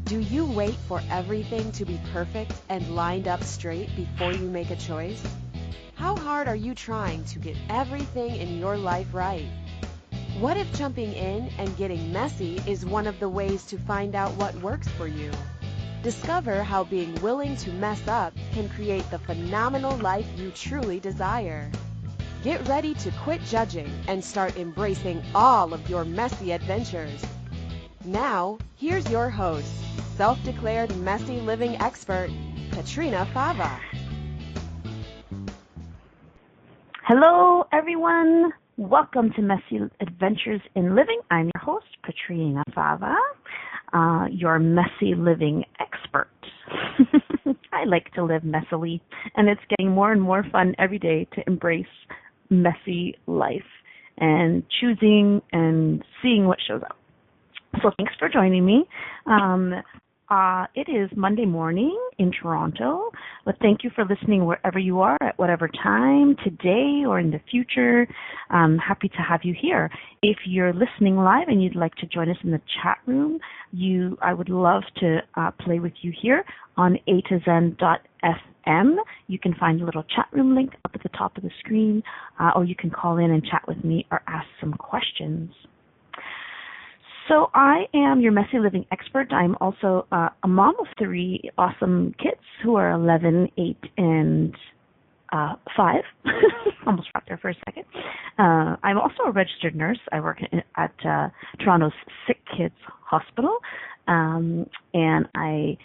Do you wait for everything to be perfect and lined up straight before you make a choice? How hard are you trying to get everything in your life right? What if jumping in and getting messy is one of the ways to find out what works for you? Discover how being willing to mess up can create the phenomenal life you truly desire. Get ready to quit judging and start embracing all of your messy adventures. Now, here's your host, self-declared messy living expert, Petrina Fava. Hello, everyone. Welcome to Messy Adventures in Living. I'm your host, Petrina Fava, your messy living expert. I like to live messily, and it's getting more and more fun every day to embrace messy life and choosing and seeing what shows up. So thanks for joining me. It is Monday morning in Toronto, but thank you for listening wherever you are at whatever time, today or in the future. I'm happy to have you here. If you're listening live and you'd like to join us in the chat room, I would love to play with you here on a2zen.fm. You can find a little chat room link up at the top of the screen, or you can call in and chat with me or ask some questions. So I am your messy living expert. I'm also a mom of 3 awesome kids who are 11, 8, and 5. Almost dropped there for a second. I'm also a registered nurse. I work at Toronto's Sick Kids Hospital, and I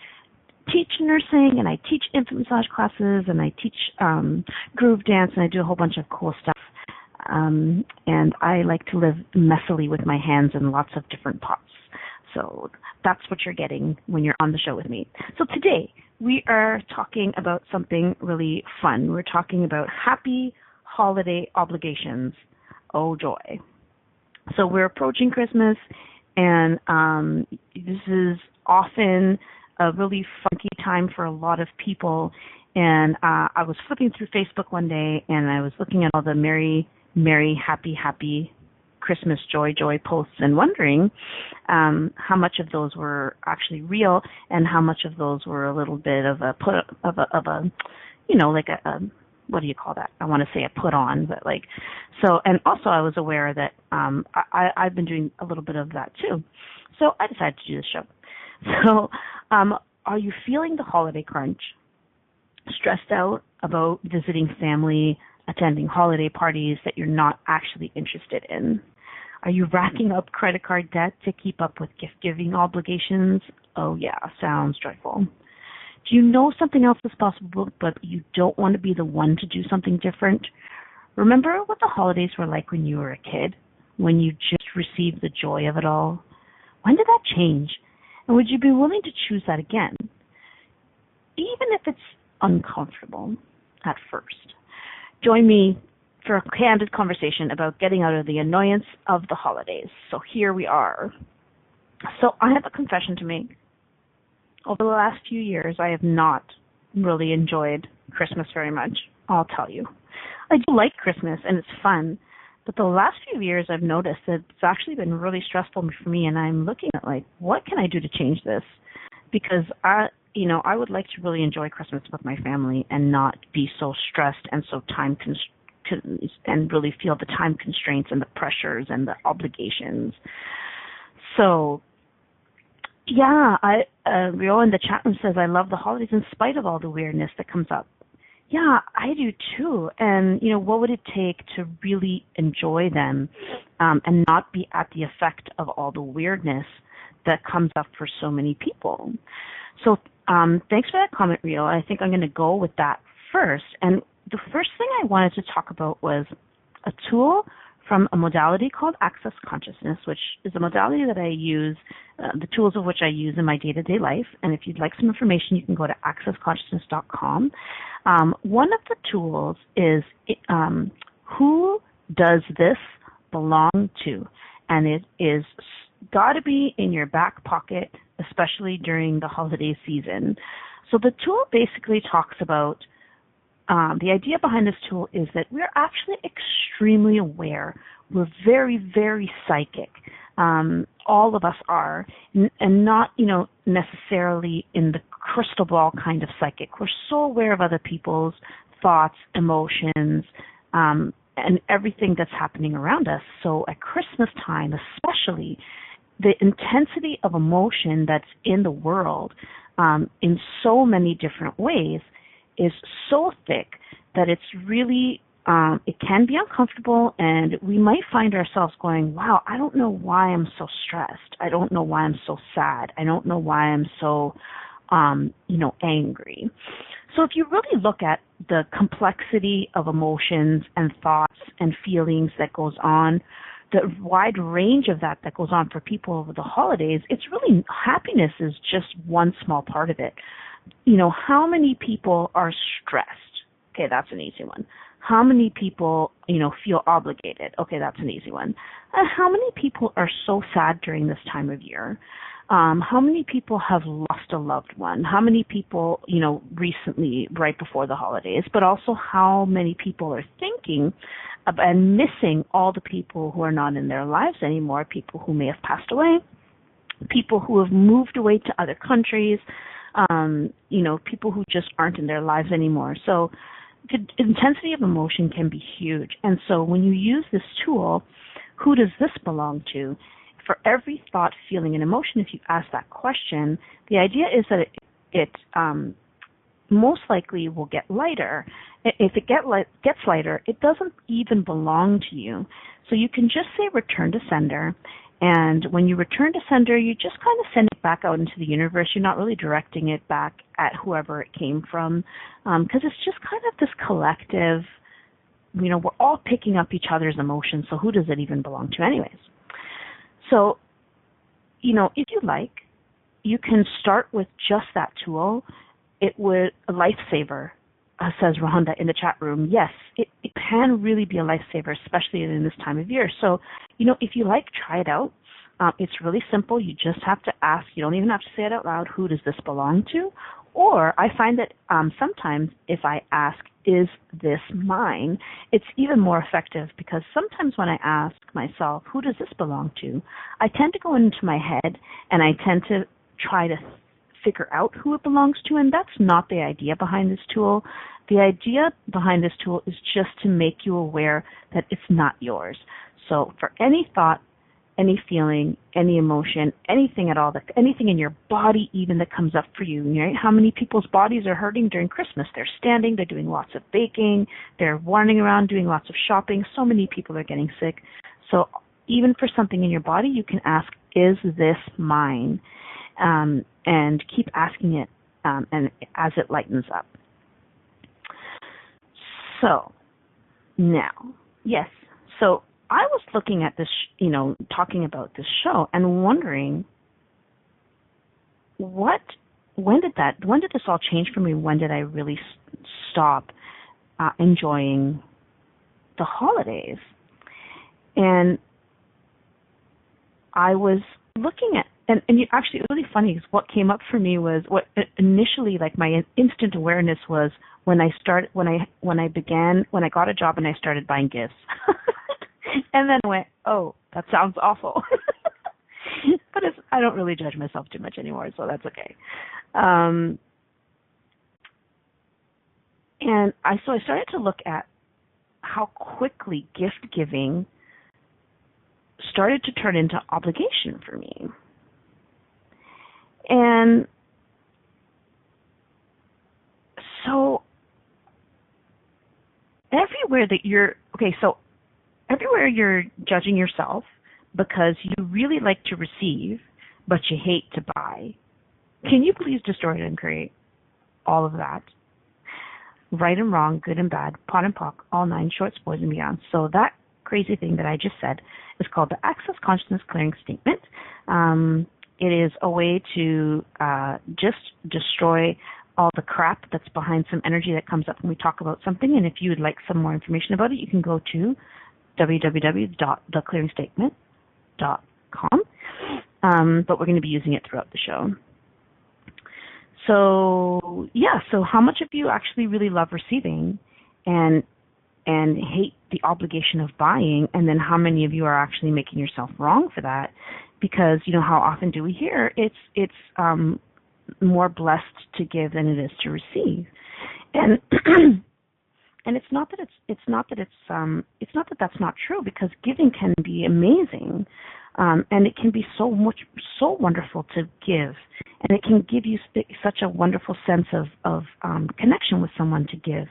teach nursing, and I teach infant massage classes, and I teach groove dance, and I do a whole bunch of cool stuff. And I like to live messily with my hands in lots of different pots. So that's what you're getting when you're on the show with me. So today we are talking about something really fun. We're talking about happy holiday obligations. Oh, joy. So we're approaching Christmas, and this is often a really funky time for a lot of people. And I was flipping through Facebook one day, and I was looking at all the merry, happy Christmas joy posts and wondering how much of those were actually real and how much of those were a little bit of a what do you call that? I want to say a put on, but so, and also I was aware that I've been doing a little bit of that too. So I decided to do this show. So are you feeling the holiday crunch? Stressed out about visiting family, attending holiday parties that you're not actually interested in? Are you racking up credit card debt to keep up with gift-giving obligations? Oh yeah, sounds joyful. Do you know something else is possible, but you don't want to be the one to do something different? Remember what the holidays were like when you were a kid, when you just received the joy of it all? When did that change? And would you be willing to choose that again? Even if it's uncomfortable at first. Join me for a candid conversation about getting out of the annoyance of the holidays. So here we are. So I have a confession to make. Over the last few years, I have not really enjoyed Christmas very much, I'll tell you. I do like Christmas, and it's fun, but the last few years I've noticed that it's actually been really stressful for me, and I'm looking at what can I do to change this? Because I would like to really enjoy Christmas with my family and not be so stressed and so and really feel the time constraints and the pressures and the obligations. So, yeah, Rio in the chat room says, I love the holidays in spite of all the weirdness that comes up. Yeah, I do too. And, what would it take to really enjoy them and not be at the effect of all the weirdness that comes up for so many people? So thanks for that comment, Rio. I think I'm going to go with that first. And the first thing I wanted to talk about was a tool from a modality called Access Consciousness, which is a modality that I use, the tools of which I use in my day-to-day life. And if you'd like some information, you can go to accessconsciousness.com. One of the tools is Who Does This Belong To? And it is got to be in your back pocket, especially during the holiday season. So the tool basically talks about, the idea behind this tool is that we're actually extremely aware. We're very, very psychic. all of us are, and not, necessarily in the crystal ball kind of psychic. We're so aware of other people's thoughts, emotions, and everything that's happening around us. So at Christmas time, especially, the intensity of emotion that's in the world in so many different ways is so thick that it's really, it can be uncomfortable, and we might find ourselves going, wow, I don't know why I'm so stressed. I don't know why I'm so sad. I don't know why I'm so, angry. So if you really look at the complexity of emotions and thoughts and feelings that goes on, the wide range of that goes on for people over the holidays, it's really, happiness is just one small part of it. How many people are stressed? Okay, that's an easy one. How many people, feel obligated? Okay, that's an easy one. How many people are so sad during this time of year? How many people have lost a loved one? How many people, recently, right before the holidays? But also how many people are thinking and missing all the people who are not in their lives anymore, people who may have passed away, people who have moved away to other countries, people who just aren't in their lives anymore. So the intensity of emotion can be huge. And so when you use this tool, who does this belong to? For every thought, feeling, and emotion, if you ask that question, the idea is that it most likely will get lighter. If it gets lighter, it doesn't even belong to you. So you can just say return to sender. And when you return to sender, you just kind of send it back out into the universe. You're not really directing it back at whoever it came from, because it's just kind of this collective, we're all picking up each other's emotions, so who does it even belong to anyways? So, if you like, you can start with just that tool. It would, a lifesaver, says Rhonda in the chat room. Yes, it can really be a lifesaver, especially in this time of year. So, if you like, try it out. It's really simple. You just have to ask. You don't even have to say it out loud. Who does this belong to? Or I find that sometimes if I ask, is this mine, it's even more effective, because sometimes when I ask myself, who does this belong to, I tend to go into my head and I tend to try to figure out who it belongs to, and that's not the idea behind this tool. The idea behind this tool is just to make you aware that it's not yours. So for any thought, any feeling, any emotion, anything at all, anything in your body even that comes up for you, right? How many people's bodies are hurting during Christmas? They're standing, they're doing lots of baking, they're wandering around doing lots of shopping. So many people are getting sick. So even for something in your body, you can ask, is this mine? And keep asking it and as it lightens up. So now, yes, so I was looking at this, talking about this show and wondering when did this all change for me? When did I really stop enjoying the holidays? And I was looking at, and actually it was really funny because what came up for me was what initially, like, my instant awareness was when I got a job and I started buying gifts. And then went, oh, that sounds awful. But I don't really judge myself too much anymore, so that's okay. And so I started to look at how quickly gift giving started to turn into obligation for me. And so everywhere you're judging yourself because you really like to receive, but you hate to buy. Can you please distort and create all of that? Right and wrong, good and bad, pot and pock, all nine shorts, boys and beyond. So that crazy thing that I just said is called the Access Consciousness Clearing Statement. It is a way to just destroy all the crap that's behind some energy that comes up when we talk about something. And if you would like some more information about it, you can go to www.theclearingstatement.com. But we're going to be using it throughout the show. So, yeah, so how much of you actually really love receiving and hate the obligation of buying, and then how many of you are actually making yourself wrong for that? because how often do we hear it's more blessed to give than it is to receive, and and it's not that that's not true, because giving can be amazing, and it can be so wonderful to give, and it can give you such a wonderful sense of connection with someone to give.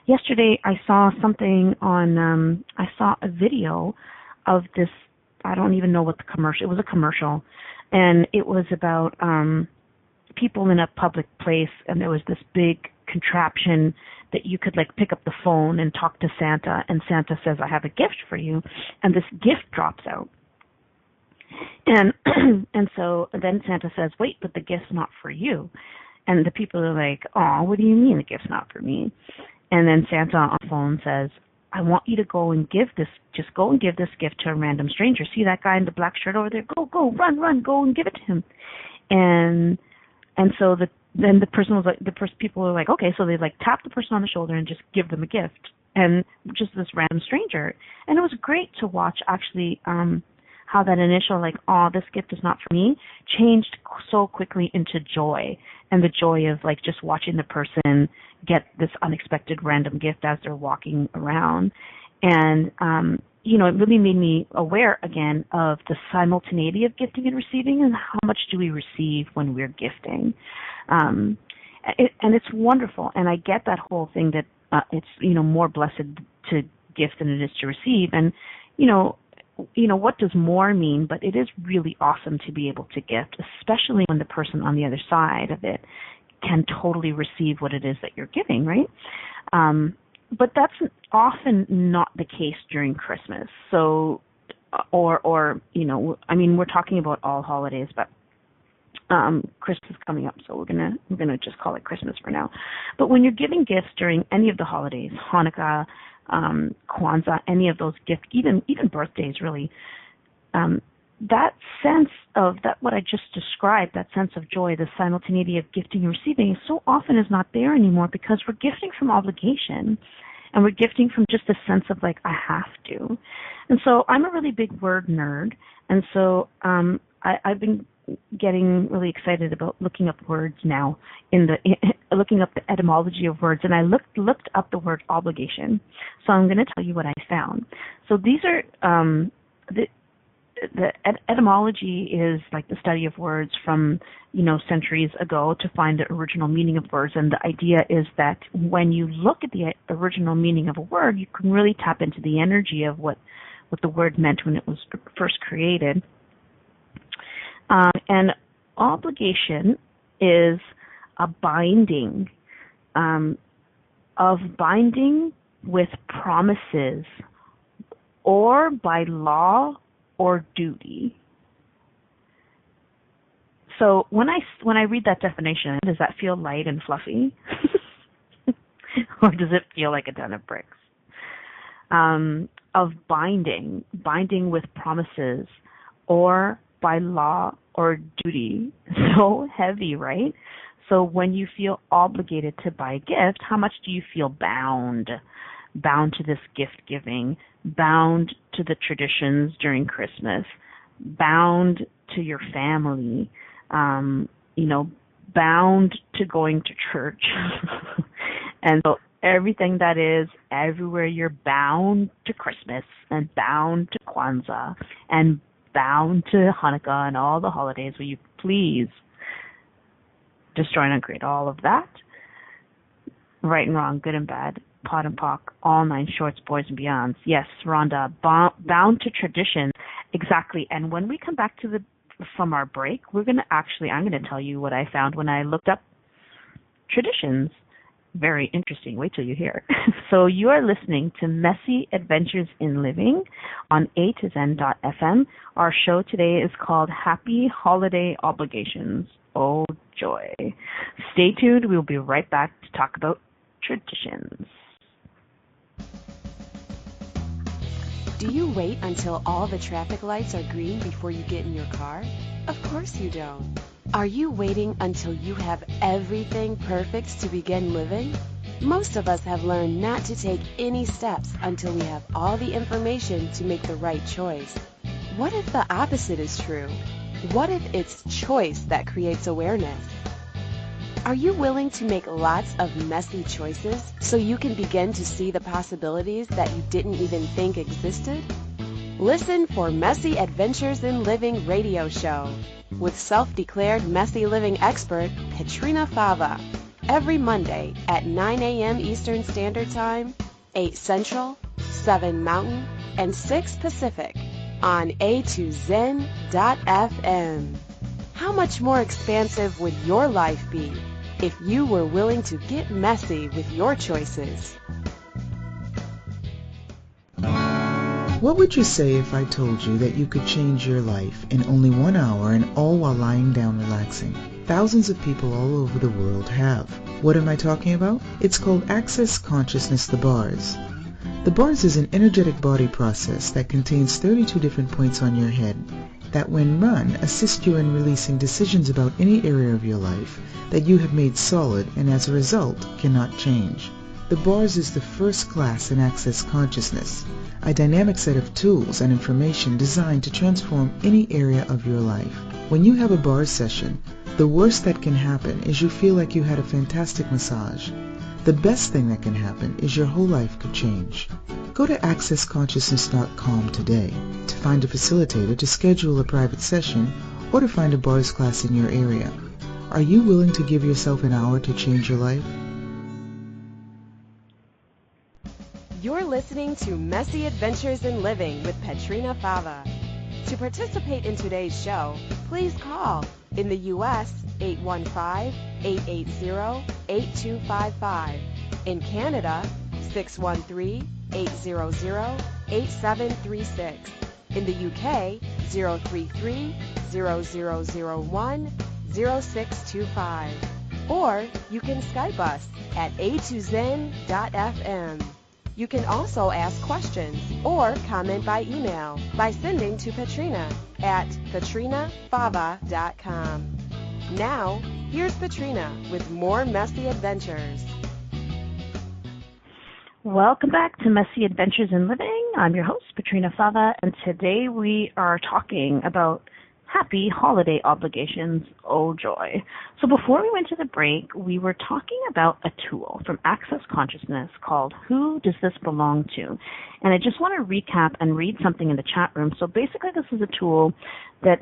Yesterday, I saw something on. I saw a video of this. I don't even know what the commercial. It was a commercial, and it was about people in a public place, and there was this big contraption that you could pick up the phone and talk to Santa, and Santa says, "I have a gift for you," and this gift drops out. And and so then Santa says, "Wait, but the gift's not for you." And the people are like, "Oh, what do you mean the gift's not for me?" And then Santa on the phone says, "I want you to go and give this gift to a random stranger. See that guy in the black shirt over there? Go, run, go and give it to him." And so then the person was like, people were like, okay, so they tap the person on the shoulder and just give them a gift, and just this random stranger. And it was great to watch actually how that initial oh, this gift is not for me, changed so quickly into joy, and the joy of just watching the person get this unexpected random gift as they're walking around. And it really made me aware again of the simultaneity of gifting and receiving, and how much do we receive when we're gifting. And it's wonderful, and I get that whole thing that it's more blessed to gift than it is to receive. And what does more mean? But it is really awesome to be able to gift, especially when the person on the other side of it can totally receive what it is that you're giving, right? But that's often not the case during Christmas. So, or we're talking about all holidays, but Christmas is coming up, so we're gonna just call it Christmas for now. But when you're giving gifts during any of the holidays, Hanukkah, Kwanzaa, any of those gifts, even birthdays, really, that sense of that, what I just described, that sense of joy, the simultaneity of gifting and receiving, so often is not there anymore, because we're gifting from obligation, and we're gifting from just a sense of I have to. And so I'm a really big word nerd, and so I've been getting really excited about looking up words now, looking up the etymology of words, and I looked up the word obligation. So I'm going to tell you what I found. So these are the etymology is the study of words from centuries ago to find the original meaning of words, and the idea is that when you look at the original meaning of a word, you can really tap into the energy of what the word meant when it was first created. And obligation is a binding, of binding with promises, or by law or duty. So when I read that definition, does that feel light and fluffy? Or does it feel like a ton of bricks? Of binding with promises, or by law or duty. So heavy, right? So when you feel obligated to buy a gift, how much do you feel bound to this gift giving, bound to the traditions during Christmas, bound to your family, bound to going to church. And so everything that is, everywhere you're bound to Christmas, and bound to Kwanzaa, and bound to Hanukkah, and all the holidays. Will you please destroy and uncreate all of that? Right and wrong, good and bad, pot and pock, all nine shorts, boys and beyonds. Yes, Rhonda, bound to tradition. Exactly. And when we come back from our break, I'm going to tell you what I found when I looked up traditions. Very interesting. Wait till you hear. So you are listening to Messy Adventures in Living on A to Zen.fm. Our show today is called Happy Holiday Obligations. Oh, joy. Stay tuned. We'll be right back to talk about traditions. Do you wait until all the traffic lights are green before you get in your car? Of course you don't. Are you waiting until you have everything perfect to begin living? Most of us have learned not to take any steps until we have all the information to make the right choice. What if the opposite is true? What if it's choice that creates awareness? Are you willing to make lots of messy choices so you can begin to see the possibilities that you didn't even think existed? Listen for Messy Adventures in Living radio show with self-declared messy living expert Petrina Fava every Monday at 9 a.m. Eastern Standard Time, 8 Central, 7 Mountain, and 6 Pacific on a2zen.fm. How much more expansive would your life be if you were willing to get messy with your choices? What would you say if I told you that you could change your life in only 1 hour and all while lying down relaxing? Thousands of people all over the world have. What am I talking about? It's called Access Consciousness, the bars. The bars is an energetic body process that contains 32 different points on your head that when run assist you in releasing decisions about any area of your life that you have made solid and as a result cannot change. The bars is the first class in Access Consciousness, a dynamic set of tools and information designed to transform any area of your life. When you have a bars session, the worst that can happen is you feel like you had a fantastic massage. The best thing that can happen is your whole life could change. Go to accessconsciousness.com today to find a facilitator to schedule a private session or to find a bars class in your area. Are you willing to give yourself an hour to change your life? You're listening to Messy Adventures in Living with Petrina Fava. To participate in today's show, please call in the U.S. 815-880-8255. In Canada, 613-800-8736. In the UK, 033-0001-0625. Or you can Skype us at a2zen.fm. You can also ask questions or comment by email by sending to Petrina at petrinafava.com. Now, here's Petrina with more Messy Adventures. Welcome back to Messy Adventures in Living. I'm your host, Petrina Fava, and today we are talking about happy holiday obligations. Oh, joy. So before we went to the break, we were talking about a tool from Access Consciousness called Who Does This Belong To? And I just want to recap and read something in the chat room. So basically this is a tool that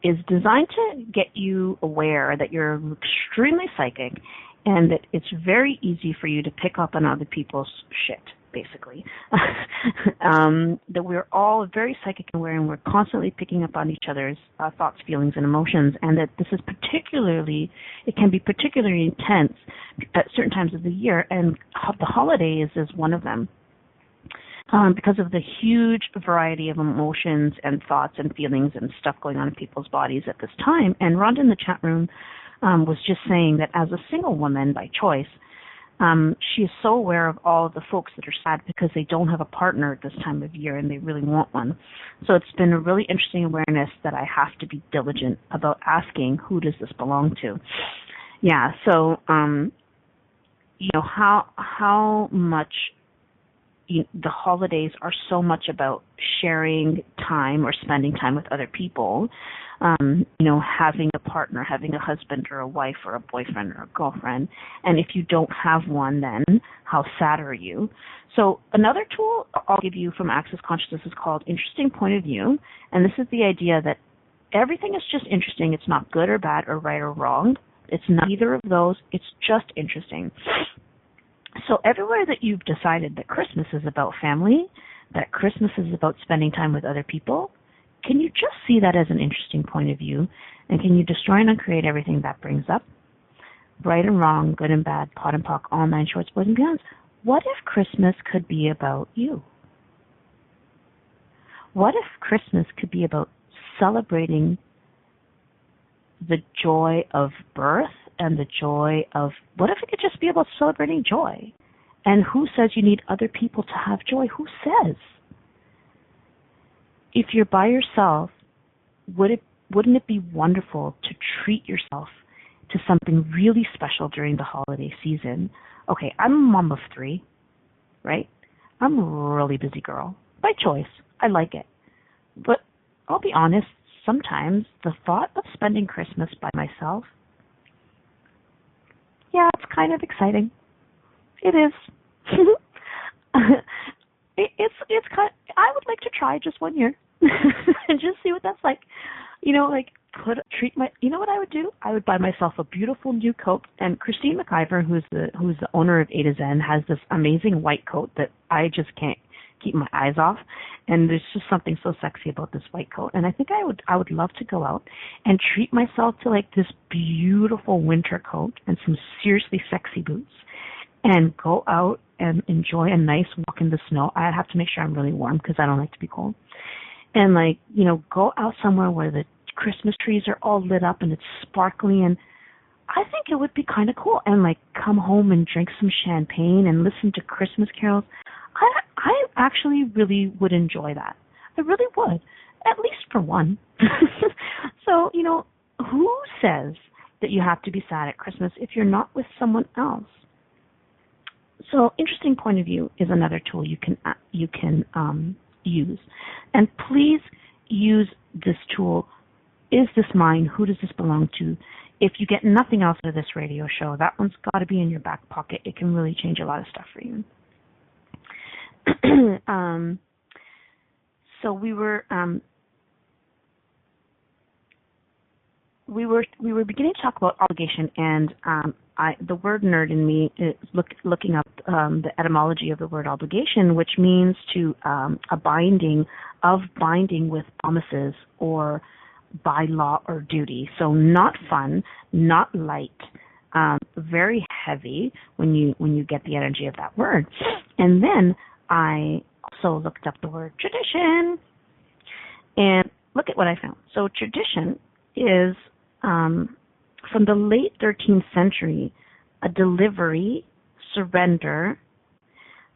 is designed to get you aware that you're extremely psychic and that it's very easy for you to pick up on other people's shit, basically. That we're all very psychic and aware, and we're constantly picking up on each other's thoughts, feelings, and emotions, and that this is it can be particularly intense at certain times of the year, and the holidays is one of them. Because of the huge variety of emotions and thoughts and feelings and stuff going on in people's bodies at this time. And Rhonda in the chat room was just saying that as a single woman by choice, she is so aware of all of the folks that are sad because they don't have a partner at this time of year and they really want one. So it's been a really interesting awareness that I have to be diligent about asking, who does this belong to? Yeah, so, how much the holidays are so much about sharing time or spending time with other people, having a partner, having a husband or a wife or a boyfriend or a girlfriend. And if you don't have one, then how sad are you? So another tool I'll give you from Access Consciousness is called Interesting Point of View. And this is the idea that everything is just interesting. It's not good or bad or right or wrong. It's neither of those. It's just interesting. So everywhere that you've decided that Christmas is about family, that Christmas is about spending time with other people, can you just see that as an interesting point of view? And can you destroy and uncreate everything that brings up? Right and wrong, good and bad, pot and pock, all nine shorts, boys and beyonds. What if Christmas could be about you? What if Christmas could be about celebrating the joy of birth and the joy of, what if it could just be about celebrating joy? And who says you need other people to have joy? Who says? If you're by yourself, wouldn't it be wonderful to treat yourself to something really special during the holiday season? Okay, I'm a mom of 3, right? I'm a really busy girl. By choice. I like it. But I'll be honest, sometimes the thought of spending Christmas by myself, yeah, it's kind of exciting. It is. It's kind. I would like to try just 1 year and just see what that's like. Like treat my. You know what I would do? I would buy myself a beautiful new coat. And Christine McIver, who's the owner of A to Zen, has this amazing white coat that I just can't keep my eyes off. And there's just something so sexy about this white coat. And I think I would love to go out and treat myself to like this beautiful winter coat and some seriously sexy boots, and go out and enjoy a nice walk in the snow. I have to make sure I'm really warm because I don't like to be cold. And go out somewhere where the Christmas trees are all lit up and it's sparkly, and I think it would be kind of cool. And come home and drink some champagne and listen to Christmas carols. I actually really would enjoy that. I really would, at least for one. So, who says that you have to be sad at Christmas if you're not with someone else? So, interesting point of view is another tool you can use. And please use this tool. Is this mine? Who does this belong to? If you get nothing else out of this radio show, that one's got to be in your back pocket. It can really change a lot of stuff for you. So we were beginning to talk about obligation, and the word nerd in me is looking up the etymology of the word obligation, which means to a binding with promises or by law or duty. So not fun, not light, very heavy when you get the energy of that word. And then I also looked up the word tradition, and look at what I found. So tradition is from the late 13th century, a delivery, surrender,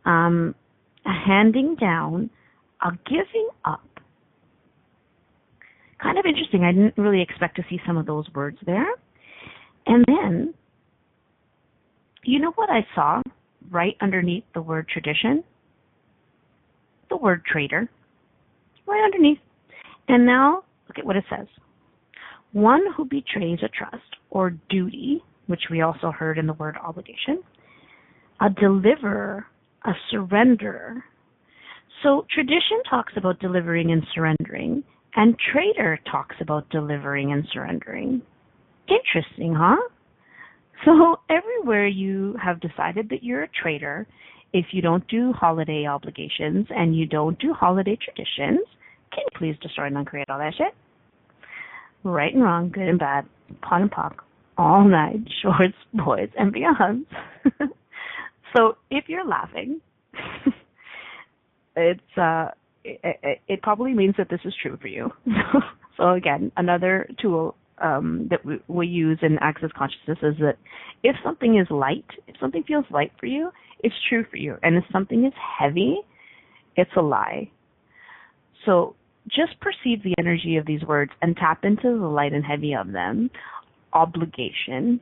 a handing down, a giving up. Kind of interesting. I didn't really expect to see some of those words there. And then, you know what I saw right underneath the word tradition? The word traitor. Right underneath. And now, look at what it says. One who betrays a trust or duty, which we also heard in the word obligation, a deliverer, a surrenderer. So tradition talks about delivering and surrendering, and traitor talks about delivering and surrendering. Interesting, huh? So everywhere you have decided that you're a traitor, if you don't do holiday obligations and you don't do holiday traditions, can you please destroy and uncreate all that shit? Right and wrong, good and bad, pot and pock, all night, shorts, boys, and beyond. So if you're laughing, it probably means that this is true for you. So again, another tool that we use in Access Consciousness is that if something is light, if something feels light for you, it's true for you. And if something is heavy, it's a lie. So just perceive the energy of these words and tap into the light and heavy of them. Obligation,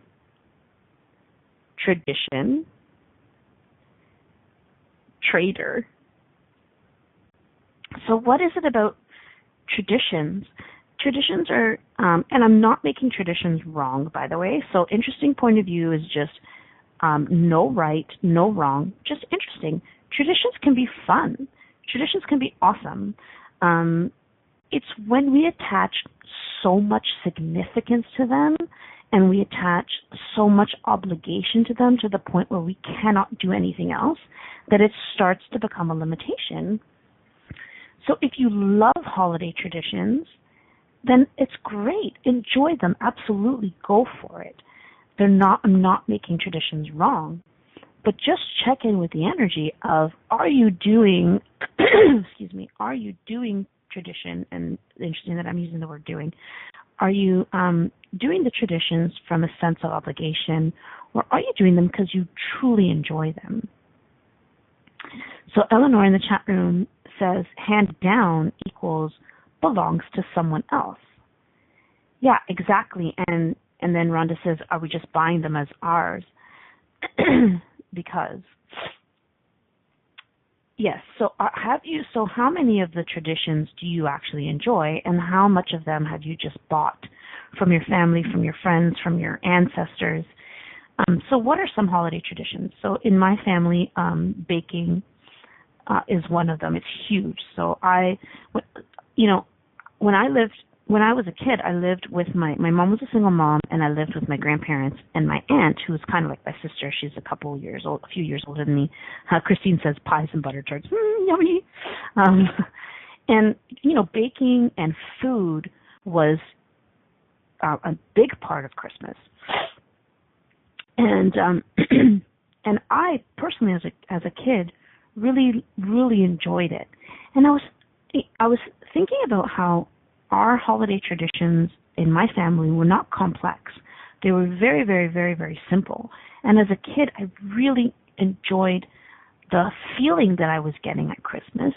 tradition, traitor. So what is it about traditions? Traditions are, and I'm not making traditions wrong, by the way. So interesting point of view is just no right, no wrong, just interesting. Traditions can be fun. Traditions can be awesome. It's when we attach so much significance to them and we attach so much obligation to them to the point where we cannot do anything else that it starts to become a limitation. So if you love holiday traditions, then it's great. Enjoy them. Absolutely go for it. I'm not making traditions wrong, but just check in with the energy of, are you doing, are you doing tradition? And interesting that I'm using the word doing. Are you doing the traditions from a sense of obligation, or are you doing them because you truly enjoy them? So Eleanor in the chat room says, hand down equals belongs to someone else. Yeah, exactly. And then Rhonda says, are we just buying them as ours? Because Yes. So so how many of the traditions do you actually enjoy, and how much of them have you just bought from your family, from your friends, from your ancestors? So what are some holiday traditions? So in my family, baking is one of them. It's huge. So you know, when I was a kid, I lived with my mom was a single mom, and I lived with my grandparents and my aunt, who was kind of like my sister. She's a few years older than me. Christine says pies and butter tarts, yummy. And baking and food was a big part of Christmas, and and I personally, as a kid, really enjoyed it. And I was thinking about how our holiday traditions in my family were not complex. They were very, very, very, very simple. And as a kid, I really enjoyed the feeling that I was getting at Christmas.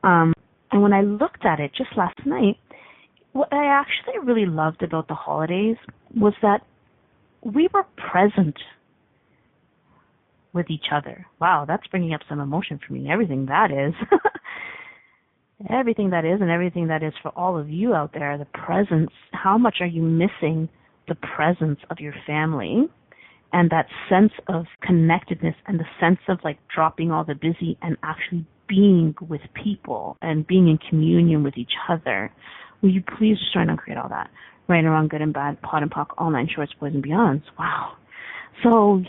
And when I looked at it just last night, what I actually really loved about the holidays was that we were present with each other. Wow, that's bringing up some emotion for me. Everything that is. Everything that is, and everything that is for all of you out there, the presence. How much are you missing the presence of your family and that sense of connectedness and the sense of like dropping all the busy and actually being with people and being in communion with each other? Will you please just try and create all that? Right and wrong, good and bad, pot and pock, all nine shorts, boys and beyonds. Wow. So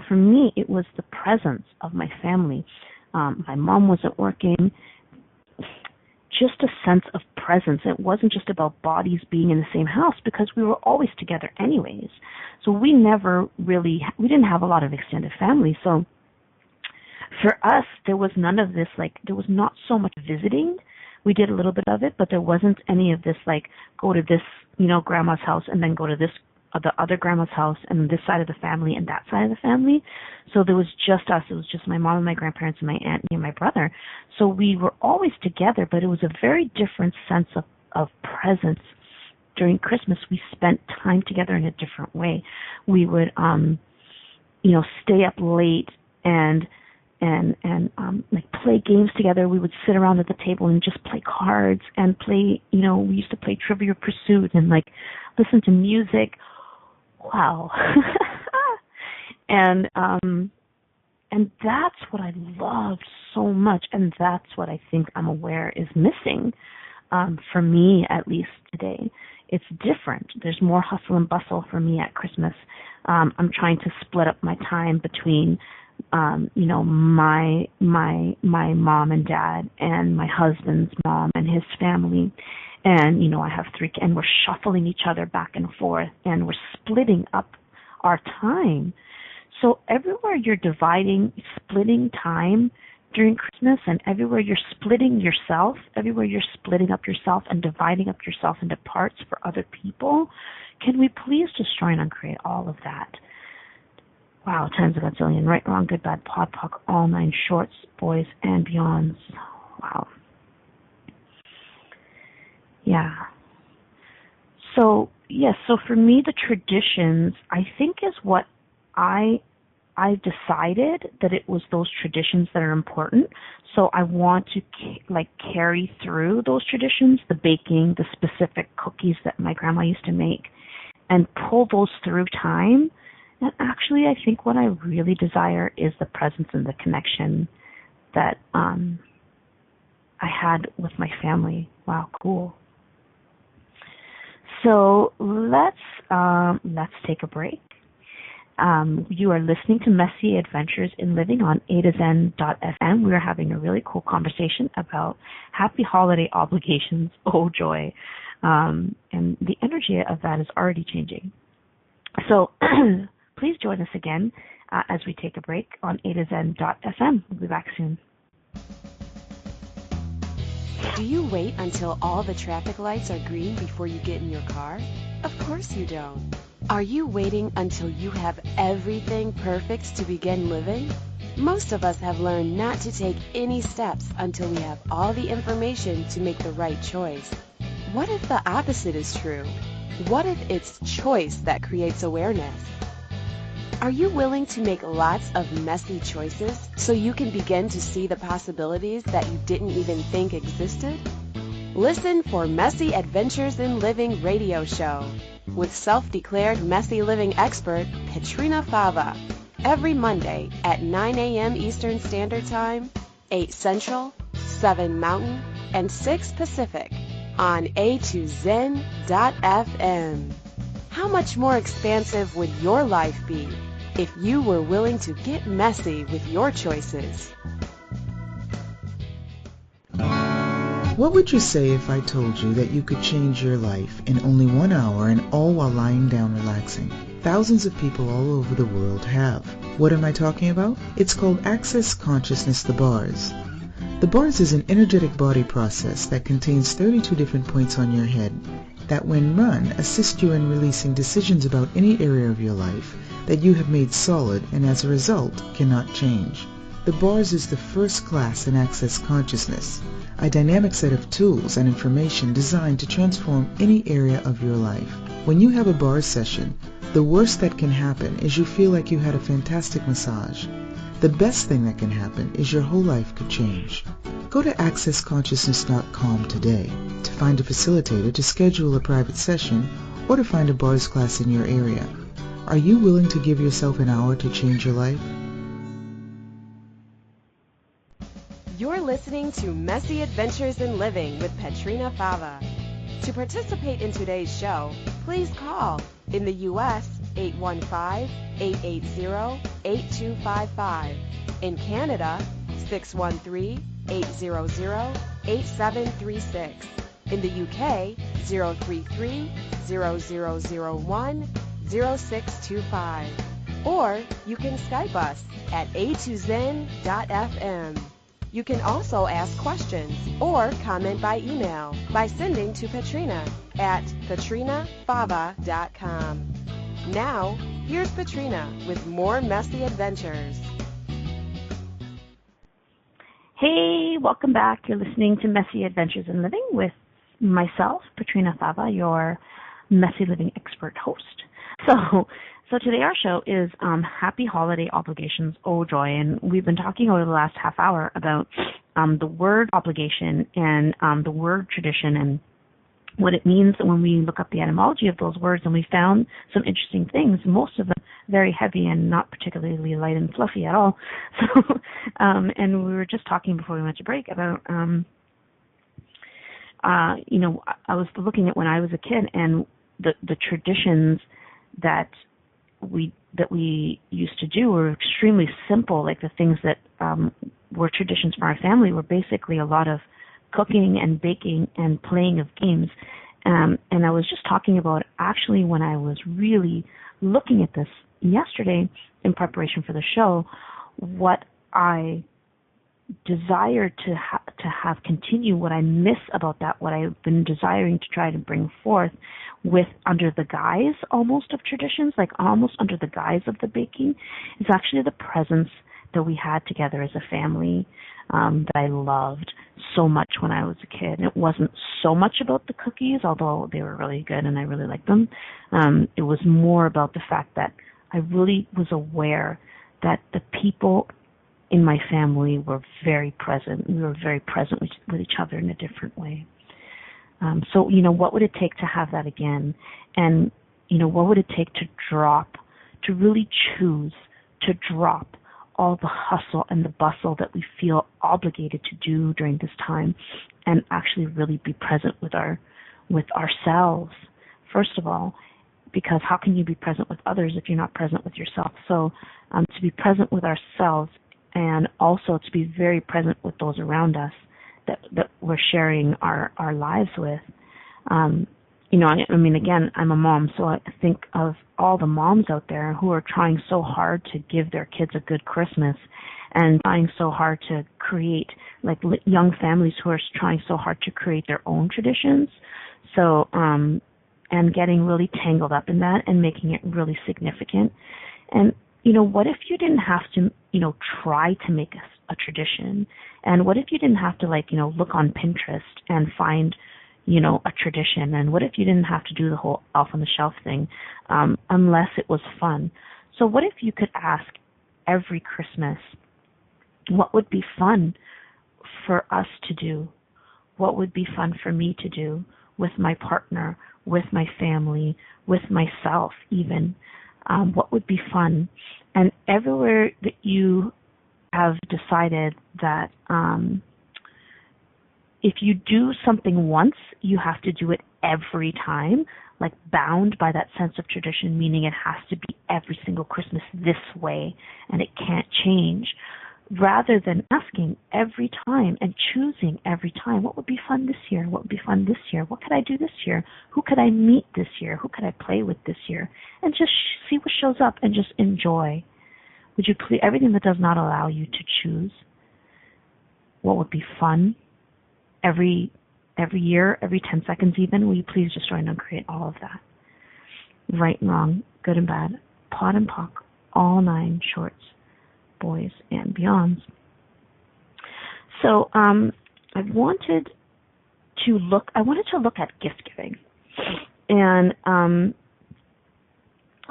for me, it was the presence of my family. My mom wasn't working. Just a sense of presence. It wasn't just about bodies being in the same house, because we were always together anyways. So we didn't have a lot of extended family. So for us, there was none of this, there was not so much visiting. We did a little bit of it, but there wasn't any of this, go to this, grandma's house and then go to this, the other grandma's house and this side of the family and that side of the family. So there was just us. It was just my mom and my grandparents and my aunt and my brother. So we were always together, but it was a very different sense of presence. During Christmas, we spent time together in a different way. We would, stay up late and play games together. We would sit around at the table and just play cards and play, we used to play Trivial Pursuit and listen to music. Wow. And that's what I loved so much, and that's what I think I'm aware is missing, for me at least today. It's different. There's more hustle and bustle for me at Christmas. I'm trying to split up my time between my mom and dad and my husband's mom and his family. And, I have three, and we're shuffling each other back and forth, and we're splitting up our time. So everywhere you're splitting time during Christmas, and everywhere you're splitting yourself, everywhere you're splitting up yourself and dividing up yourself into parts for other people, can we please just try and uncreate all of that? Wow, times a gazillion. Right, wrong, good, bad, pod, poc, all nine shorts, boys and beyonds. Wow. Yeah. So, yes, so for me, the traditions, I think, is what I decided that it was those traditions that are important. So I want to carry through those traditions, the baking, the specific cookies that my grandma used to make, and pull those through time. And actually, I think what I really desire is the presence and the connection that I had with my family. Wow, cool. So let's take a break. You are listening to Messy Adventures in Living on A to Zen.fm. We are having a really cool conversation about happy holiday obligations. Oh, joy. And the energy of that is already changing. So please join us again as we take a break on A to Zen.fm. We'll be back soon. Do you wait until all the traffic lights are green before you get in your car? Of course you don't. Are you waiting until you have everything perfect to begin living? Most of us have learned not to take any steps until we have all the information to make the right choice. What if the opposite is true? What if it's choice that creates awareness? Are you willing to make lots of messy choices so you can begin to see the possibilities that you didn't even think existed? Listen for Messy Adventures in Living radio show with self-declared messy living expert Petrina Fava every Monday at 9 a.m. Eastern Standard Time, 8 Central, 7 Mountain, and 6 Pacific on a2zen.fm. How much more expansive would your life be if you were willing to get messy with your choices? What would you say if I told you that you could change your life in only 1 hour and all while lying down relaxing? Thousands of people all over the world have. What am I talking about? It's called Access Consciousness, the bars. The bars is an energetic body process that contains 32 different points on your head that when run assist you in releasing decisions about any area of your life that you have made solid and as a result cannot change. The bars is the first class in Access Consciousness, a dynamic set of tools and information designed to transform any area of your life. When you have a bar session, the worst that can happen is you feel like you had a fantastic massage. The best thing that can happen is your whole life could change. Go to accessconsciousness.com today to find a facilitator to schedule a private session or to find a bars class in your area. Are you willing to give yourself an hour to change your life? You're listening to Messy Adventures in Living with Petrina Fava. To participate in today's show, please call in the U.S. 815-880-8255. In Canada, 613-800-8736. In the UK, 033-0001-0625. Or you can Skype us at a2zen.fm. You can also ask questions or comment by email by sending to Petrina at petrinafava.com. Now, here's Petrina with more messy adventures. Hey, welcome back. You're listening to Messy Adventures in Living with myself, Petrina Fava, your messy living expert host. So today our show is Happy Holiday Obligations, Oh Joy, and we've been talking over the last half hour about the word obligation and the word tradition and what it means when we look up the etymology of those words, and we found some interesting things, most of them very heavy and not particularly light and fluffy at all. So, and we were just talking before we went to break about, I was looking at when I was a kid and the traditions that we used to do were extremely simple. Like the things that were traditions for our family were basically a lot of cooking and baking and playing of games. And I was just talking about actually when I was really looking at this yesterday in preparation for the show, what I desire to have continue, what I miss about that, what I've been desiring to try to bring forth with under the guise almost of traditions, like almost under the guise of the baking, is actually the presence that we had together as a family that I loved so much when I was a kid. It wasn't so much about the cookies, although they were really good and I really liked them. It was more about the fact that I really was aware that the people in my family were very present. We were very present with each other in a different way. So, what would it take to have that again? And, what would it take to really choose to drop all the hustle and the bustle that we feel obligated to do during this time and actually really be present with ourselves, first of all, because how can you be present with others if you're not present with yourself? So to be present with ourselves and also to be very present with those around us that we're sharing our lives with. Again, I'm a mom, so I think of all the moms out there who are trying so hard to give their kids a good Christmas and trying so hard to create, like young families who are trying so hard to create their own traditions. So, and getting really tangled up in that and making it really significant. And, what if you didn't have to, try to make a tradition? And what if you didn't have to, look on Pinterest and find, a tradition? And what if you didn't have to do the whole elf on the shelf thing, unless it was fun? So what if you could ask every Christmas, what would be fun for us to do? What would be fun for me to do with my partner, with my family, with myself even? What would be fun? And everywhere that you have decided that if you do something once, you have to do it every time, like bound by that sense of tradition, meaning it has to be every single Christmas this way and it can't change, rather than asking every time and choosing every time, what would be fun this year? What would be fun this year? What could I do this year? Who could I meet this year? Who could I play with this year? And just see what shows up and just enjoy. Would you please, everything that does not allow you to choose what would be fun every year, every 10 seconds even, will you please just join and create all of that? Right and wrong, good and bad, pot and pock, all 9 shorts, boys and beyonds. So I wanted to look at gift giving. And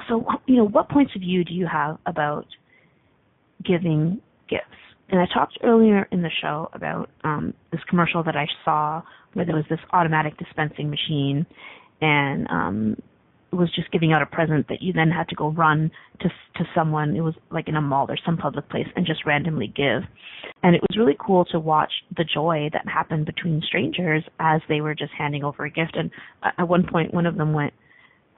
so, what points of view do you have about giving gifts? And I talked earlier in the show about this commercial that I saw where there was this automatic dispensing machine, and it was just giving out a present that you then had to go run to someone. It was like in a mall or some public place and just randomly give. And it was really cool to watch the joy that happened between strangers as they were just handing over a gift. And at one point, one of them went,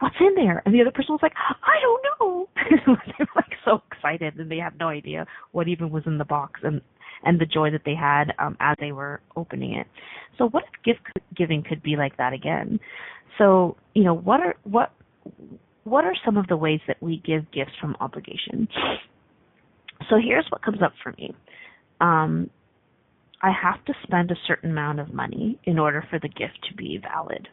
"What's in there?" And the other person was like, "I don't know." They were like so excited, and they had no idea what even was in the box and the joy that they had as they were opening it. So what if gift giving could be like that again? So, what are some of the ways that we give gifts from obligation? So here's what comes up for me. I have to spend a certain amount of money in order for the gift to be valid.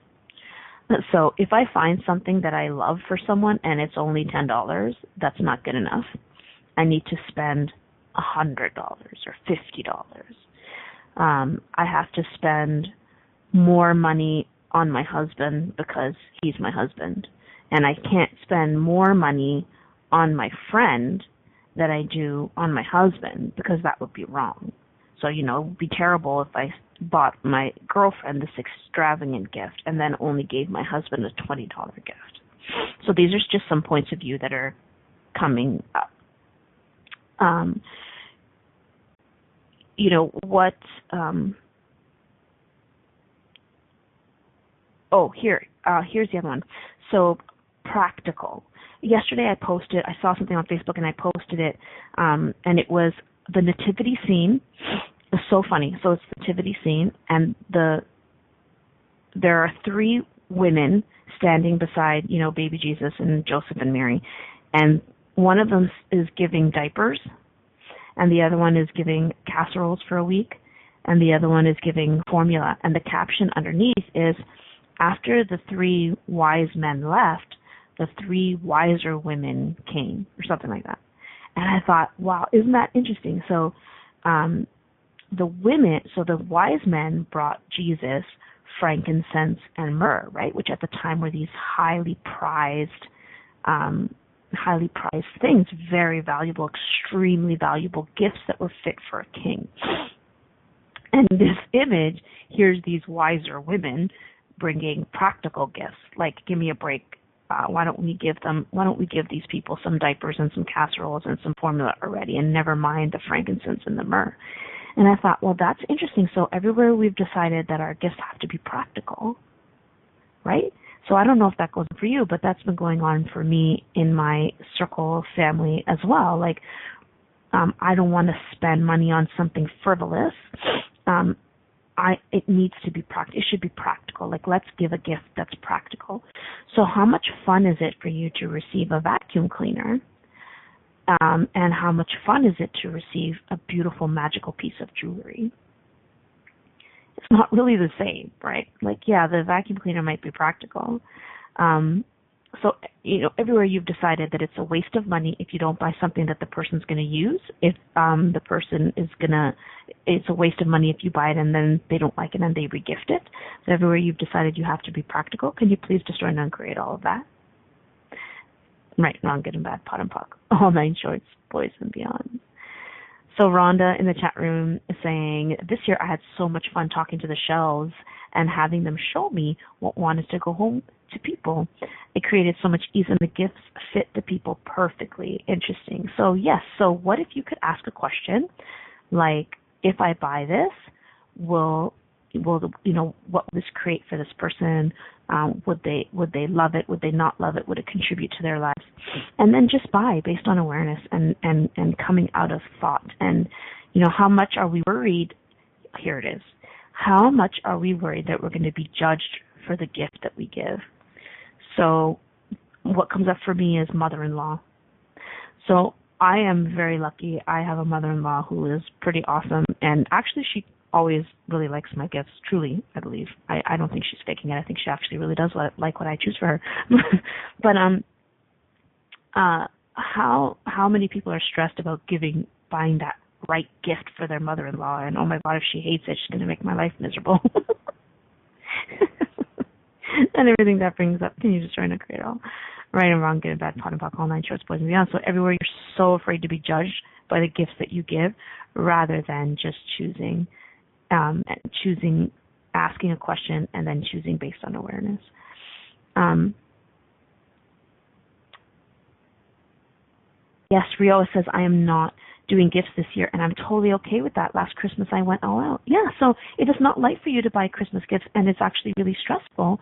So if I find something that I love for someone and it's only $10, that's not good enough. I need to spend $100 or $50. I have to spend more money on my husband because he's my husband. And I can't spend more money on my friend than I do on my husband because that would be wrong. So, it would be terrible if I bought my girlfriend this extravagant gift and then only gave my husband a $20 gift. So these are just some points of view that are coming up. Here's the other one. So practical. Yesterday I saw something on Facebook and I posted it, and it was the nativity scene. It's so funny. So it's the nativity scene, and there are 3 women standing beside, baby Jesus and Joseph and Mary, and one of them is giving diapers, and the other one is giving casseroles for a week, and the other one is giving formula. And the caption underneath is, "After the 3 wise men left, the 3 wiser women came," or something like that. And I thought, wow, isn't that interesting? So the wise men brought Jesus frankincense and myrrh, right? Which at the time were these highly prized things, very valuable, extremely valuable gifts that were fit for a king. And this image, here's these wiser women bringing practical gifts, like, give me a break. Why don't we give these people some diapers and some casseroles and some formula already, and never mind the frankincense and the myrrh? And I thought, well, that's interesting. So everywhere we've decided that our gifts have to be practical, right? So I don't know if that goes for you, but that's been going on for me in my circle of family as well. Like, I don't want to spend money on something frivolous. It needs to be practical. It should be practical. Like, let's give a gift that's practical. So how much fun is it for you to receive a vacuum cleaner? And how much fun is it to receive a beautiful, magical piece of jewelry? It's not really the same, right? Like, yeah, the vacuum cleaner might be practical. So, everywhere you've decided that it's a waste of money if you don't buy something that the person's going to use. If the person it's a waste of money if you buy it and then they don't like it and they regift it. So everywhere you've decided you have to be practical, can you please destroy and uncreate all of that? Right, wrong, good and bad, pot and pock, all nine shorts, boys and beyond. So Rhonda in the chat room is saying, this year I had so much fun talking to the shelves and having them show me what wanted to go home to people. It created so much ease and the gifts fit the people perfectly. Interesting. So yes, so what if you could ask a question like, if I buy this, what will this create for this person? Would they love it? Would they not love it? Would it contribute to their lives? And then just buy based on awareness and coming out of thought. And how much are we worried? Here it is. How much are we worried that we're going to be judged for the gift that we give? So what comes up for me is mother-in-law. So I am very lucky. I have a mother-in-law who is pretty awesome, and actually she always really likes my gifts, truly, I believe. I don't think she's faking it. I think she actually really does like what I choose for her. But how many people are stressed about buying that right gift for their mother-in-law, and oh my God, if she hates it, she's going to make my life miserable. And everything that brings up, can you just try to create all right and wrong, good and bad, pot and pock, all nine shorts, boys and beyond. So everywhere you're so afraid to be judged by the gifts that you give, rather than just choosing, asking a question and then choosing based on awareness. Yes, Rio says, I am not doing gifts this year, and I'm totally okay with that. Last Christmas, I went all out. Yeah, so if it's not light for you to buy Christmas gifts and it's actually really stressful,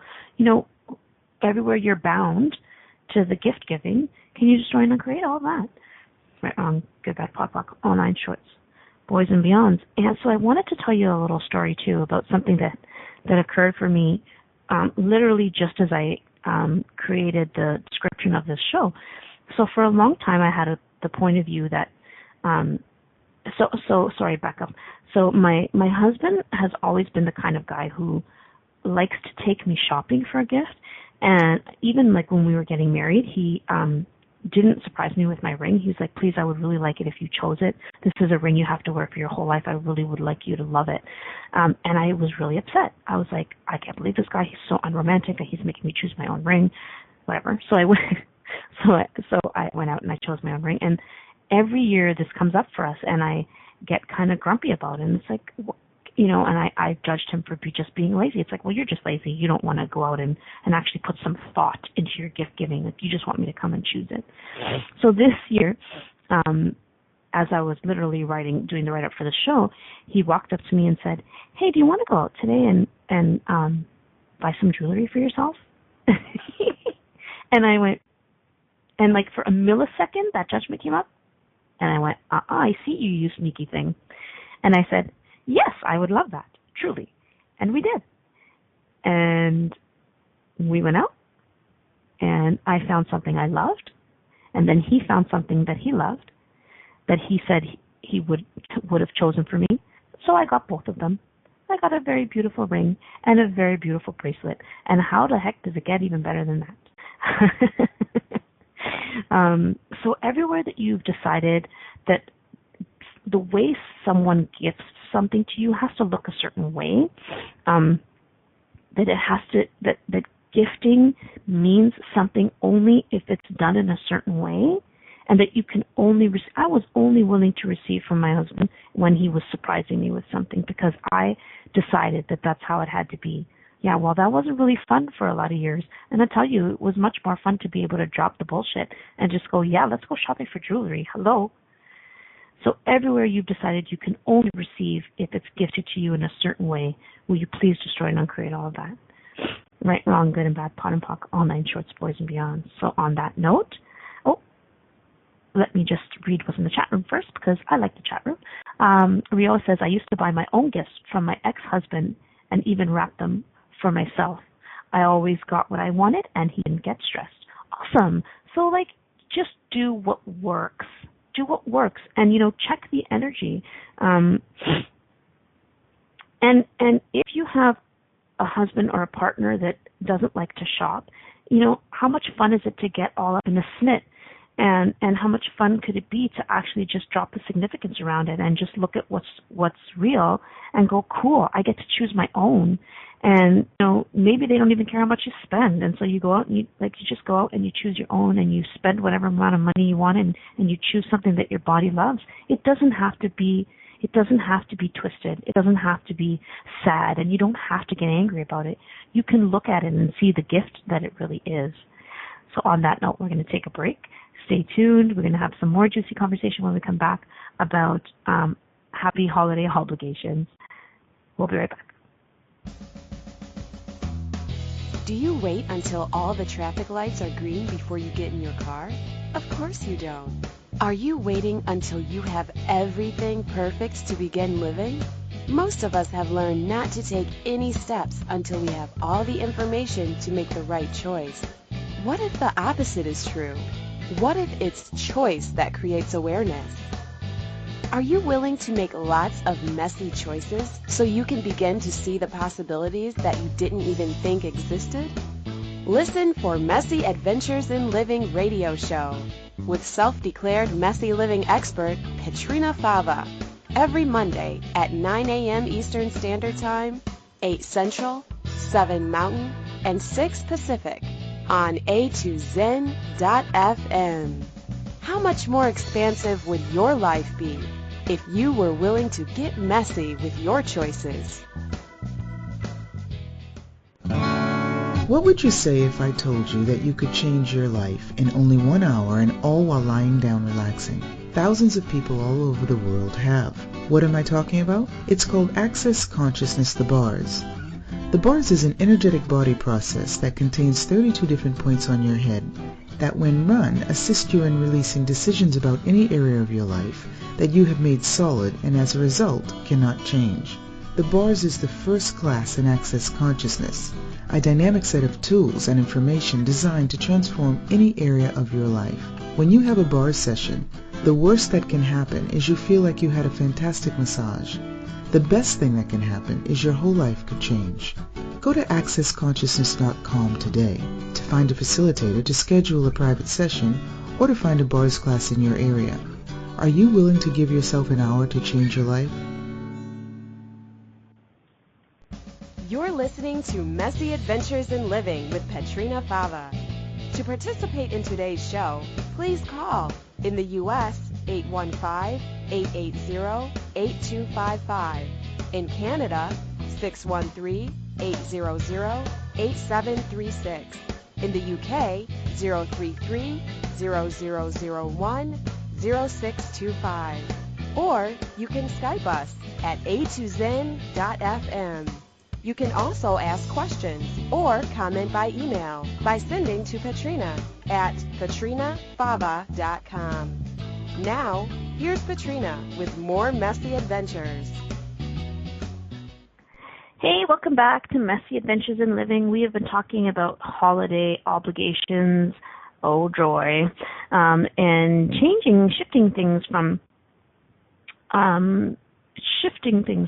everywhere you're bound to the gift giving, can you just join and create all that? Right, wrong, good, bad, pot, pock, all nine shorts, boys and beyonds. And so I wanted to tell you a little story, too, about something that occurred for me literally just as I created the description of this show. So for a long time, I had the point of view that, sorry, back up. So my husband has always been the kind of guy who likes to take me shopping for a gift. And even like when we were getting married, he didn't surprise me with my ring. He was like, please, I would really like it if you chose it. This is a ring you have to wear for your whole life. I really would like you to love it. And I was really upset. I was like, I can't believe this guy. He's so unromantic. He's making me choose my own ring, whatever. So I went, so I went out and I chose my own ring. And every year this comes up for us, and I get kind of grumpy about it. And it's like, and I judged him for just being lazy. It's like, well, you're just lazy. You don't want to go out and actually put some thought into your gift giving. Like, you just want me to come and choose it. So this year, as I was literally doing the write-up for the show, he walked up to me and said, hey, do you want to go out today and buy some jewelry for yourself? And I went, and like for a millisecond, that judgment came up. And I went, I see you sneaky thing. And I said, yes, I would love that, truly. And we did. And we went out, and I found something I loved, and then he found something that he loved, that he said he would have chosen for me. So I got both of them. I got a very beautiful ring and a very beautiful bracelet. And how the heck does it get even better than that? So everywhere that you've decided that the way someone gifts something to you has to look a certain way, that it has to, that gifting means something only if it's done in a certain way, and that you can only I was only willing to receive from my husband when he was surprising me with something, because I decided that that's how it had to be. Yeah, well, that wasn't really fun for a lot of years. And I tell you, it was much more fun to be able to drop the bullshit and just go, yeah, let's go shopping for jewelry. Hello. So everywhere you've decided you can only receive if it's gifted to you in a certain way, will you please destroy and uncreate all of that? Right, wrong, good and bad, pot and pock, all nine shorts, boys and beyond. So on that note, let me just read what's in the chat room first, because I like the chat room. Rio says, I used to buy my own gifts from my ex-husband and even wrap them for myself. I always got what I wanted, and he didn't get stressed. Awesome. So, just do what works. Do what works, and, check the energy. And if you have a husband or a partner that doesn't like to shop, how much fun is it to get all up in a snit? And how much fun could it be to actually just drop the significance around it and just look at what's real and go, cool, I get to choose my own. And maybe they don't even care how much you spend, and so you go out and you just go out and you choose your own, and you spend whatever amount of money you want, and you choose something that your body loves. It doesn't have to be twisted. It doesn't have to be sad, and you don't have to get angry about it. You can look at it and see the gift that it really is. So on that note, we're going to take a break. Stay tuned. We're going to have some more juicy conversation when we come back about happy holiday obligations. We'll be right back. Do you wait until all the traffic lights are green before you get in your car? Of course you don't. Are you waiting until you have everything perfect to begin living? Most of us have learned not to take any steps until we have all the information to make the right choice. What if the opposite is true? What if it's choice that creates awareness? Are you willing to make lots of messy choices so you can begin to see the possibilities that you didn't even think existed? Listen for Messy Adventures in Living radio show with self-declared messy living expert Petrina Fava every Monday at 9 a.m. Eastern Standard Time, 8 Central, 7 Mountain, and 6 Pacific on a2zen.fm. How much more expansive would your life be if you were willing to get messy with your choices? What would you say if I told you that you could change your life in only 1 hour and all while lying down relaxing? Thousands of people all over the world have. What am I talking about? It's called Access Consciousness, the bars. The bars is an energetic body process that contains 32 different points on your head that when run assist you in releasing decisions about any area of your life that you have made solid and as a result cannot change. The bars is the first class in Access Consciousness, a dynamic set of tools and information designed to transform any area of your life. When you have a bar session, the worst that can happen is you feel like you had a fantastic massage. The best thing that can happen is your whole life could change. Go to accessconsciousness.com today to find a facilitator to schedule a private session or to find a bars class in your area. Are you willing to give yourself an hour to change your life? You're listening to Messy Adventures in Living with Petrina Fava. To participate in today's show, please call in the U.S. 815-880-8255. In Canada, 613-800-8736. In the UK, 033-0001-0625. Or you can Skype us at a2zen.fm. You can also ask questions or comment by email by sending to Petrina at petrinafava.com. Now, here's Petrina with more Messy Adventures. Hey, welcome back to Messy Adventures in Living. We have been talking about holiday obligations, oh joy, and shifting things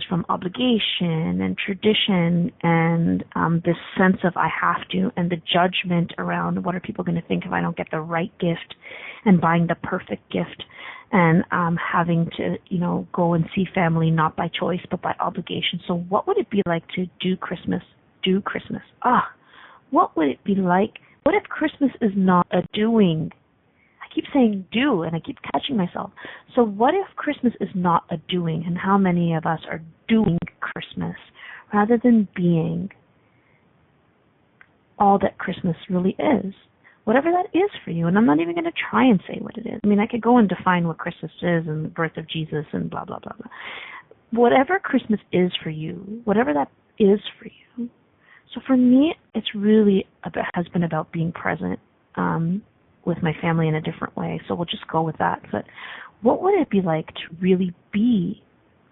from obligation and tradition and this sense of I have to, and the judgment around what are people going to think if I don't get the right gift, and buying the perfect gift, and having to go and see family not by choice but by obligation. So what would it be like to do Christmas? What would it be like? What if Christmas is not a doing? I keep saying do, and I keep catching myself. So what if Christmas is not a doing, and how many of us are doing Christmas rather than being all that Christmas really is? Whatever that is for you, and I'm not even going to try and say what it is. I mean, I could go and define what Christmas is and the birth of Jesus and blah, blah, blah, blah. Whatever Christmas is for you, whatever that is for you. So for me, it's really has been about being present with my family in a different way. So we'll just go with that. But what would it be like to really be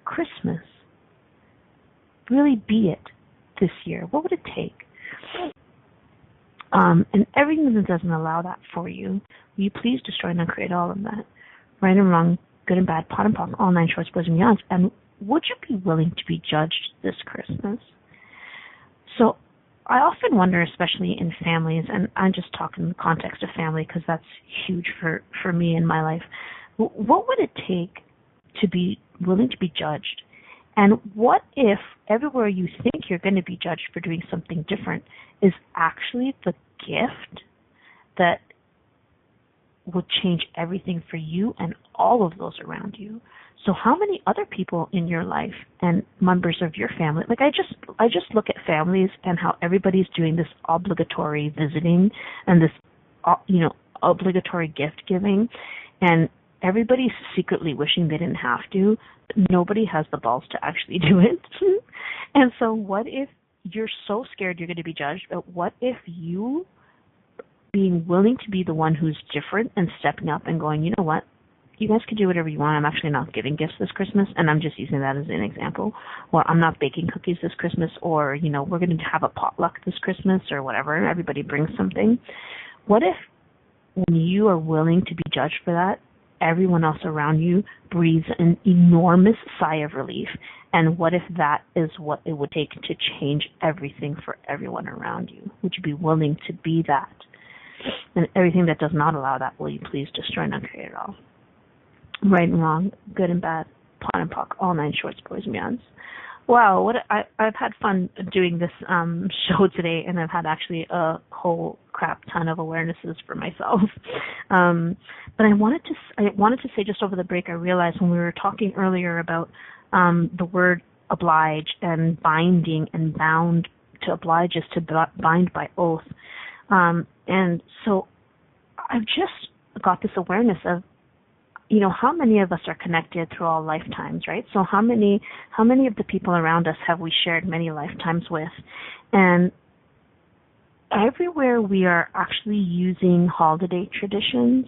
Christmas? Really be it this year? What would it take? And everything that doesn't allow that for you, will you please destroy and uncreate all of that? Right and wrong, good and bad, pot and pock, all nine shorts, boys and beyonds. And would you be willing to be judged this Christmas? So I often wonder, especially in families, and I'm just talking in the context of family because that's huge for me in my life, what would it take to be willing to be judged And what if everywhere you think you're going to be judged for doing something different is actually the gift that would change everything for you and all of those around you? So how many other people in your life and members of your family, like I just look at families and how everybody's doing this obligatory visiting and this, obligatory gift giving, and everybody's secretly wishing they didn't have to, but nobody has the balls to actually do it. And so what if you're so scared you're going to be judged, but what if you being willing to be the one who's different and stepping up and going, you know what, you guys can do whatever you want. I'm actually not giving gifts this Christmas, and I'm just using that as an example. Or I'm not baking cookies this Christmas, or, we're going to have a potluck this Christmas or whatever. Everybody brings something. What if when you are willing to be judged for that, everyone else around you breathes an enormous sigh of relief? And what if that is what it would take to change everything for everyone around you? Would you be willing to be that? And everything that does not allow that, will you please destroy and uncreate it all? Right and wrong, good and bad, pot and pock, all 9 shorts, boys and beyonds. Wow, I've had fun doing this show today, and I've had actually a whole crap ton of awarenesses for myself. But I wanted to say just over the break, I realized when we were talking earlier about the word oblige and binding and bound, to oblige is to bind by oath. And so I've just got this awareness of, how many of us are connected through all lifetimes, right? So how many of the people around us have we shared many lifetimes with? And everywhere we are actually using holiday traditions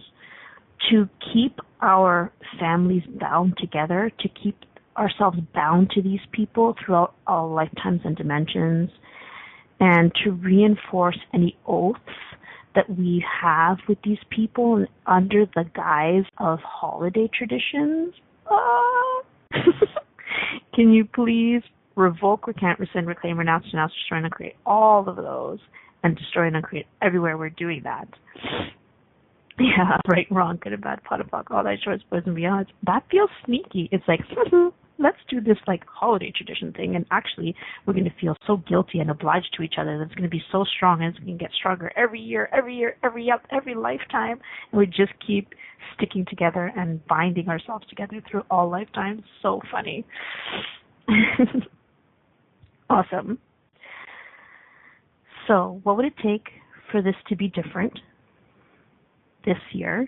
to keep our families bound together, to keep ourselves bound to these people throughout all lifetimes and dimensions, and to reinforce any oaths that we have with these people under the guise of holiday traditions. Can you please revoke, recant, rescind, reclaim, renounce, denounce, destroy, and uncreate all of those, and destroy and uncreate everywhere we're doing that? Yeah, right, wrong, good and bad, pot and pock, all that shorts, boys and beyond. That feels sneaky. It's like, let's do this like holiday tradition thing, and actually we're going to feel so guilty and obliged to each other that it's going to be so strong, and it's going to get stronger every year, every lifetime, and we just keep sticking together and binding ourselves together through all lifetimes. So funny. Awesome. So what would it take for this to be different this year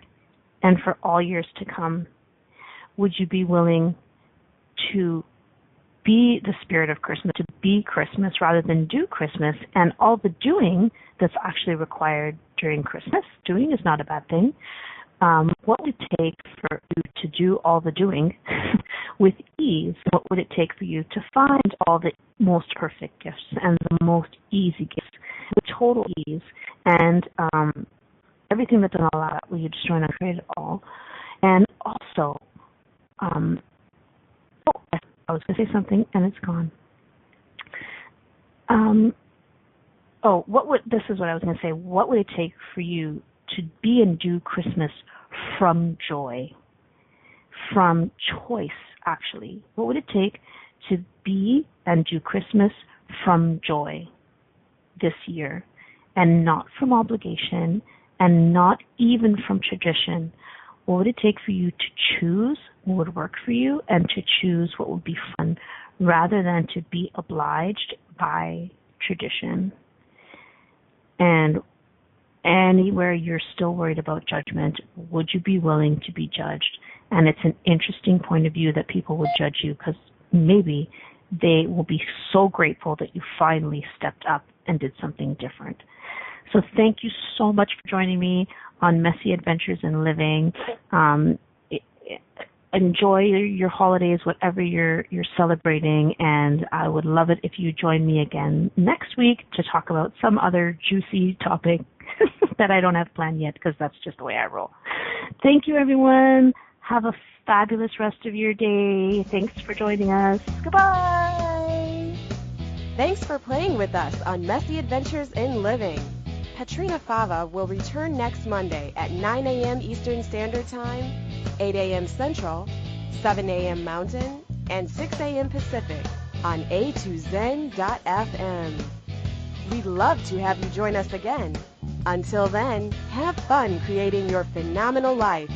and for all years to come? Would you be willing to be the spirit of Christmas, to be Christmas rather than do Christmas, and all the doing that's actually required during Christmas? Doing is not a bad thing. What would it take for you to do all the doing with ease? What would it take for you to find all the most perfect gifts and the most easy gifts with total ease? And everything that doesn't allow that, will you destroy and uncreate it all? And also, I was going to say something and it's gone. This is what I was going to say. What would it take for you to be and do Christmas from joy, from choice, actually? What would it take to be and do Christmas from joy this year, and not from obligation, and not even from tradition? What would it take for you to choose what would work for you and to choose what would be fun, rather than to be obliged by tradition? And anywhere you're still worried about judgment, would you be willing to be judged? And it's an interesting point of view that people would judge you, because maybe they will be so grateful that you finally stepped up and did something different. So thank you so much for joining me on Messy Adventures in Living. Enjoy your holidays, whatever you're celebrating, and I would love it if you join me again next week to talk about some other juicy topic that I don't have planned yet, because that's just the way I roll. Thank you, everyone. Have a fabulous rest of your day. Thanks for joining us. Goodbye. Thanks for playing with us on Messy Adventures in Living. Petrina Fava will return next Monday at 9 a.m. Eastern Standard Time, 8 a.m. Central, 7 a.m. Mountain, and 6 a.m. Pacific on a2zen.fm. We'd love to have you join us again. Until then, have fun creating your phenomenal life.